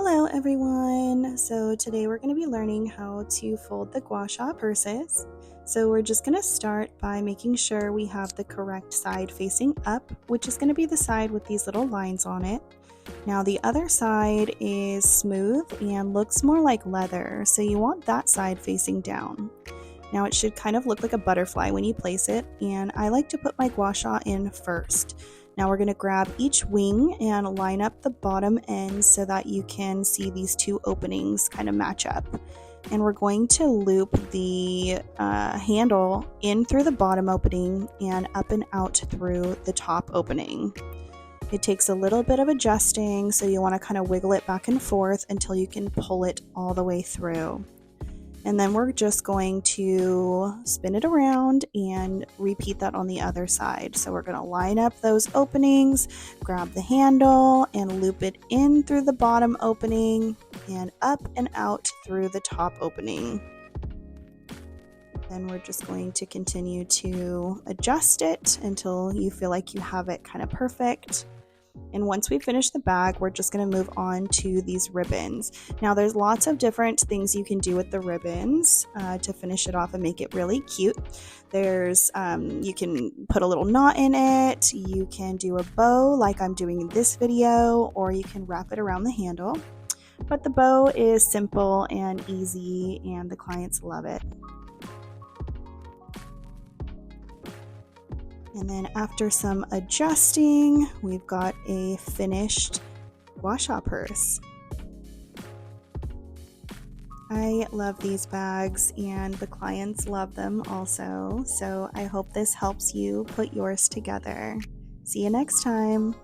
Hello everyone! So today we're going to be learning how to fold the Gua Sha purses. So we're just going to start by making sure we have the correct side facing up, which is going to be the side with these little lines on it. Now the other side is smooth and looks more like leather, so you want that side facing down. Now it should kind of look like a butterfly when you place it, and I like to put my Gua Sha in first. Now we're going to grab each wing and line up the bottom ends so that you can see these two openings kind of match up. And we're going to loop the handle in through the bottom opening and up and out through the top opening. It takes a little bit of adjusting, so you want to kind of wiggle it back and forth until you can pull it all the way through. And then we're just going to spin it around and repeat that on the other side. So we're going to line up those openings, grab the handle and loop it in through the bottom opening and up and out through the top opening. Then we're just going to continue to adjust it until you feel like you have it kind of perfect. And once we finish the bag, we're just going to move on to these ribbons. Now there's lots of different things you can do with the ribbons to finish it off and make it really cute. There's you can put a little knot in it, you can do a bow like I'm doing in this video, or you can wrap it around the handle. But the bow is simple and easy and the clients love it. And then after some adjusting, we've got a finished Gua Sha purse. I love these bags and the clients love them also, so I hope this helps you put yours together. See you next time.